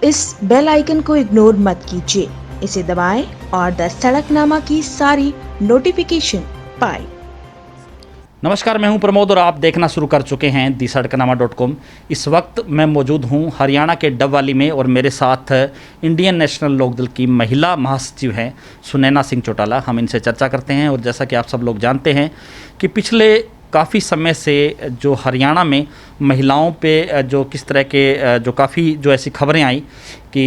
इस bell icon को ignore मत कीजिए, इसे दबाएं और द सड़कनामा की सारी नोटिफिकेशन पाएं। नमस्कार, मैं हूं प्रमोद और आप देखना शुरू कर चुके हैं thesadkanama.com। इस वक्त मैं मौजूद हूं हरियाणा के डबवाली में और मेरे साथ इंडियन नेशनल लोकदल की महिला महासचिव हैं सुनैना सिंह चौटाला। हम इनसे चर्चा करते हैं और जैसा कि आप सब लोग जानते हैं कि पिछले काफ़ी समय से जो हरियाणा में महिलाओं पे जो किस तरह के जो काफ़ी जो ऐसी खबरें आई कि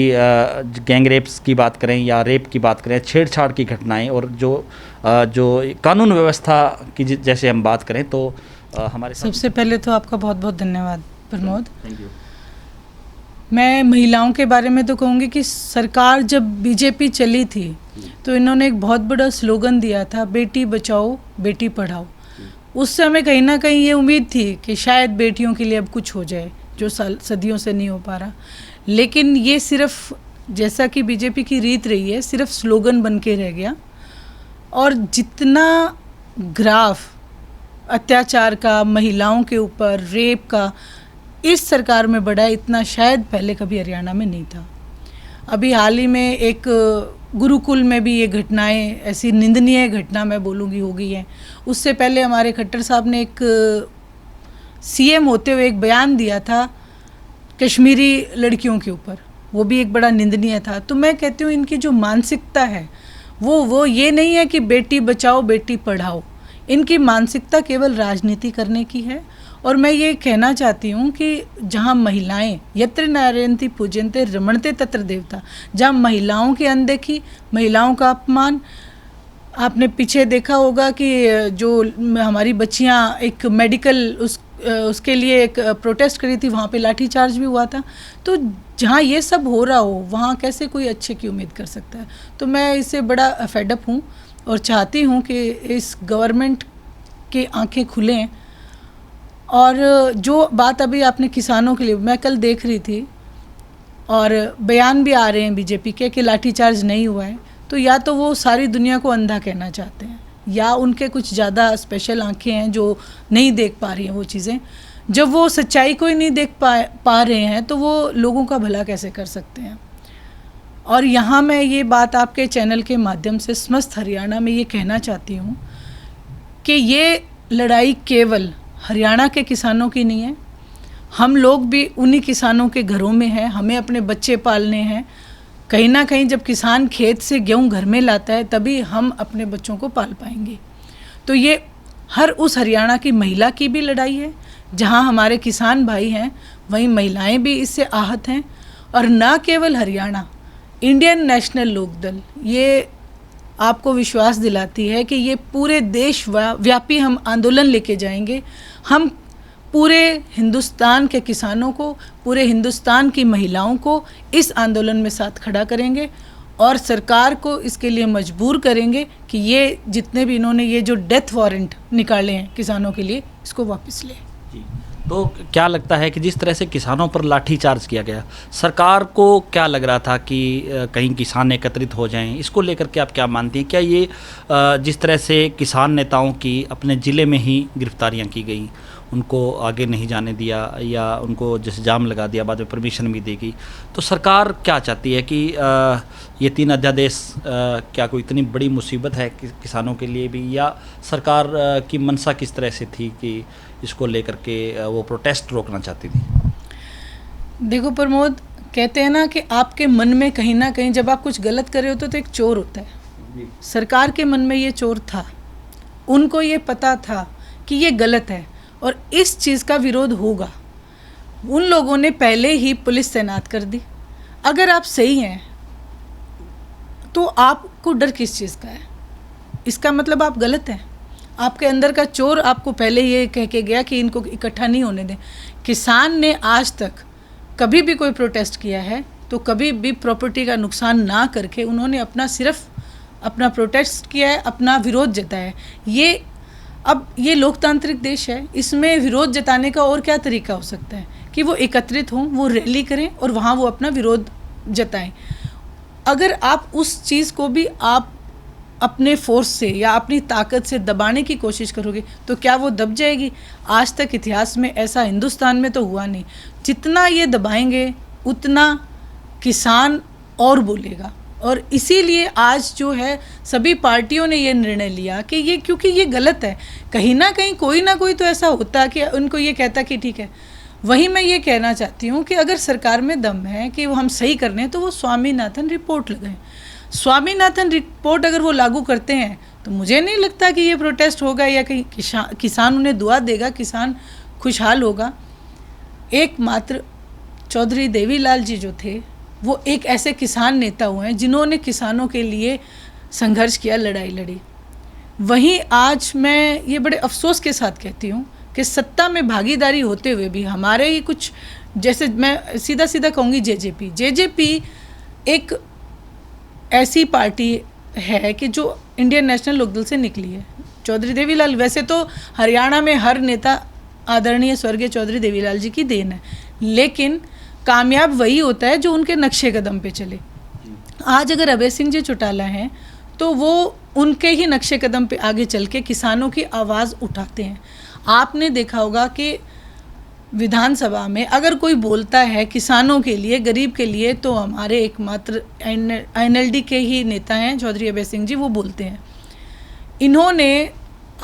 गैंग रेप्स की बात करें या रेप की बात करें, छेड़छाड़ की घटनाएं और जो कानून व्यवस्था की जैसे हम बात करें तो हमारे सबसे पहले तो आपका बहुत बहुत धन्यवाद प्रमोद। Thank you. मैं महिलाओं के बारे में तो कहूँगी कि सरकार जब बीजेपी चली थी तो इन्होंने एक बहुत बड़ा स्लोगन दिया था, बेटी बचाओ बेटी पढ़ाओ। उससे हमें कहीं ना कहीं ये उम्मीद थी कि शायद बेटियों के लिए अब कुछ हो जाए जो सदियों से नहीं हो पा रहा, लेकिन ये सिर्फ जैसा कि बीजेपी की रीत रही है सिर्फ स्लोगन बन के रह गया। और जितना ग्राफ अत्याचार का, महिलाओं के ऊपर रेप का इस सरकार में बढ़ा है, इतना शायद पहले कभी हरियाणा में नहीं था। अभी हाल ही में एक गुरुकुल में भी ये घटनाएं, ऐसी निंदनीय घटना मैं बोलूँगी, हो गई हैं। उससे पहले हमारे खट्टर साहब ने एक सीएम होते हुए एक बयान दिया था कश्मीरी लड़कियों के ऊपर, वो भी एक बड़ा निंदनीय था। तो मैं कहती हूँ इनकी जो मानसिकता है वो ये नहीं है कि बेटी बचाओ बेटी पढ़ाओ, इनकी मानसिकता केवल राजनीति करने की है। और मैं ये कहना चाहती हूँ कि जहाँ महिलाएं यत्र नारयन्ति पूज्यन्ते रमणते तत्र देवता, जहाँ महिलाओं की अनदेखी, महिलाओं का अपमान, आपने पीछे देखा होगा कि जो हमारी बच्चियाँ एक मेडिकल उसके लिए एक प्रोटेस्ट करी थी, वहाँ पे लाठीचार्ज भी हुआ था। तो जहाँ ये सब हो रहा हो वहाँ कैसे कोई अच्छे की उम्मीद कर सकता है। तो मैं इससे बड़ा फेडअप हूँ और चाहती हूँ कि इस गवर्नमेंट की आंखें खुलें। और जो बात अभी आपने किसानों के लिए, मैं कल देख रही थी और बयान भी आ रहे हैं बीजेपी के कि लाठीचार्ज नहीं हुआ है, तो या तो वो सारी दुनिया को अंधा कहना चाहते हैं या उनके कुछ ज़्यादा स्पेशल आंखें हैं जो नहीं देख पा रही हैं वो चीज़ें। जब वो सच्चाई को ही नहीं देख पा रहे हैं तो वो लोगों का भला कैसे कर सकते हैं। और यहाँ मैं ये बात आपके चैनल के माध्यम से समस्त हरियाणा में ये कहना चाहती हूँ कि ये लड़ाई केवल हरियाणा के किसानों की नहीं है। हम लोग भी उन्हीं किसानों के घरों में हैं, हमें अपने बच्चे पालने हैं। कहीं ना कहीं जब किसान खेत से गेहूं घर में लाता है तभी हम अपने बच्चों को पाल पाएंगे। तो ये हर उस हरियाणा की महिला की भी लड़ाई है। जहां हमारे किसान भाई हैं वहीं महिलाएं भी इससे आहत हैं। और न केवल हरियाणा, इंडियन नेशनल लोकदल ये आपको विश्वास दिलाती है कि ये पूरे देश व्यापी हम आंदोलन लेके जाएंगे। हम पूरे हिंदुस्तान के किसानों को, पूरे हिंदुस्तान की महिलाओं को इस आंदोलन में साथ खड़ा करेंगे और सरकार को इसके लिए मजबूर करेंगे कि ये जितने भी इन्होंने ये जो डेथ वारंट निकाले हैं किसानों के लिए, इसको वापस लें। तो क्या लगता है कि जिस तरह से किसानों पर लाठीचार्ज किया गया, सरकार को क्या लग रहा था कि कहीं किसान एकत्रित हो जाएं, इसको लेकर के आप क्या मानती हैं? क्या ये जिस तरह से किसान नेताओं की अपने ज़िले में ही गिरफ्तारियां की गई, उनको आगे नहीं जाने दिया या उनको जैसे जाम लगा दिया, बाद में परमिशन भी देगी, तो सरकार क्या चाहती है कि ये 3 अध्यादेश क्या कोई इतनी बड़ी मुसीबत है किसानों के लिए भी, या सरकार की मंशा किस तरह से थी कि इसको लेकर के वो प्रोटेस्ट रोकना चाहती थी? देखो प्रमोद, कहते हैं ना कि आपके मन में कहीं ना कहीं जब आप कुछ गलत कर रहे होते तो एक चोर होता है। सरकार के मन में ये चोर था, उनको ये पता था कि ये गलत है और इस चीज़ का विरोध होगा। उन लोगों ने पहले ही पुलिस तैनात कर दी। अगर आप सही हैं तो आपको डर किस चीज़ का है? इसका मतलब आप गलत हैं। आपके अंदर का चोर आपको पहले ये कह के गया कि इनको इकट्ठा नहीं होने दें। किसान ने आज तक कभी भी कोई प्रोटेस्ट किया है तो कभी भी प्रॉपर्टी का नुकसान ना करके उन्होंने सिर्फ अपना प्रोटेस्ट किया है, अपना विरोध जताया है। अब ये लोकतांत्रिक देश है, इसमें विरोध जताने का और क्या तरीका हो सकता है कि वो एकत्रित हों, वो रैली करें और वहाँ वो अपना विरोध जताएं। अगर आप उस चीज़ को भी आप अपने फोर्स से या अपनी ताकत से दबाने की कोशिश करोगे तो क्या वो दब जाएगी? आज तक इतिहास में ऐसा हिंदुस्तान में तो हुआ नहीं। जितना ये दबाएंगे उतना किसान और बोलेगा। और इसीलिए आज जो है सभी पार्टियों ने ये निर्णय लिया कि ये, क्योंकि ये गलत है, कहीं ना कहीं कोई ना कोई तो ऐसा होता कि उनको ये कहता कि ठीक है। वही मैं ये कहना चाहती हूँ कि अगर सरकार में दम है कि वो हम सही कर रहे हैं तो वो स्वामीनाथन रिपोर्ट लगाएं। स्वामीनाथन रिपोर्ट अगर वो लागू करते हैं तो मुझे नहीं लगता कि ये प्रोटेस्ट होगा या कहीं किसान उन्हें दुआ देगा, किसान खुशहाल होगा। एकमात्र चौधरी देवीलाल जी जो थे वो एक ऐसे किसान नेता हुए हैं जिन्होंने किसानों के लिए संघर्ष किया, लड़ाई लड़ी। वहीं आज मैं ये बड़े अफसोस के साथ कहती हूँ कि सत्ता में भागीदारी होते हुए भी हमारे ही कुछ, जैसे मैं सीधा सीधा कहूँगी जेजेपी एक ऐसी पार्टी है कि जो इंडियन नेशनल लोकदल से निकली है। चौधरी देवीलाल, वैसे तो हरियाणा में हर नेता आदरणीय स्वर्गीय चौधरी देवीलाल जी की देन है, लेकिन कामयाब वही होता है जो उनके नक्शे कदम पे चले। आज अगर अभय सिंह जी चौटाला हैं तो वो उनके ही नक्शे कदम पे आगे चल के किसानों की आवाज़ उठाते हैं। आपने देखा होगा कि विधानसभा में अगर कोई बोलता है किसानों के लिए, गरीब के लिए, तो हमारे एकमात्र NLD के ही नेता हैं चौधरी अभय सिंह जी, वो बोलते हैं। इन्होंने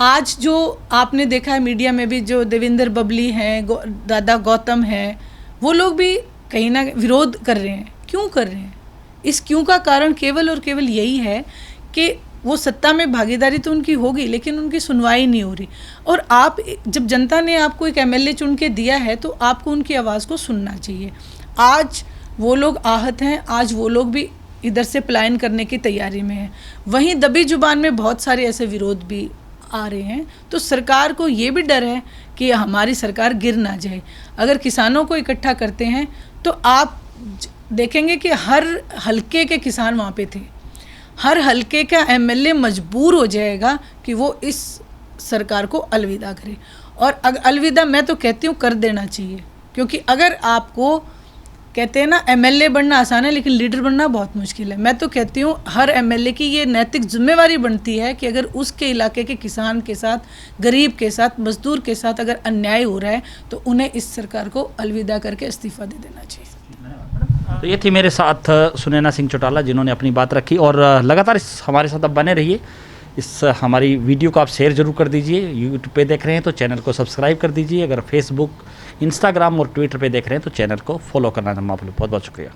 आज जो आपने देखा है मीडिया में भी, जो देवेंद्र बबली हैं, दादा गौतम हैं, वो लोग भी कहीं ना विरोध कर रहे हैं। क्यों कर रहे हैं? इस क्यों का कारण केवल और केवल यही है कि वो सत्ता में भागीदारी तो उनकी होगी लेकिन उनकी सुनवाई नहीं हो रही। और आप, जब जनता ने आपको एक MLA चुन के दिया है तो आपको उनकी आवाज़ को सुनना चाहिए। आज वो लोग आहत हैं, आज वो लोग भी इधर से पलायन करने की तैयारी में हैं। वहीं दबी जुबान में बहुत सारे ऐसे विरोध भी आ रहे हैं। तो सरकार को ये भी डर है कि हमारी सरकार गिर ना जाए। अगर किसानों को इकट्ठा करते हैं तो आप देखेंगे कि हर हलके के किसान वहाँ पे थे, हर हलके का MLA मजबूर हो जाएगा कि वो इस सरकार को अलविदा करे। और अलविदा मैं तो कहती हूँ कर देना चाहिए, क्योंकि अगर आपको कहते हैं ना MLA बनना आसान है लेकिन लीडर बनना बहुत मुश्किल है। मैं तो कहती हूँ हर MLA की ये नैतिक जिम्मेवारी बनती है कि अगर उसके इलाके के किसान के साथ, गरीब के साथ, मजदूर के साथ अगर अन्याय हो रहा है तो उन्हें इस सरकार को अलविदा करके इस्तीफा दे देना चाहिए। तो ये थी मेरे साथ सुनैना सिंह चौटाला, जिन्होंने अपनी बात रखी। और लगातार हमारे साथ अब बने रहिए। इस हमारी वीडियो को आप शेयर जरूर कर दीजिए। यूट्यूब पे देख रहे हैं तो चैनल को सब्सक्राइब कर दीजिए। अगर फेसबुक, इंस्टाग्राम और ट्विटर पे देख रहे हैं तो चैनल को फॉलो करना ना भूलें। बहुत बहुत शुक्रिया।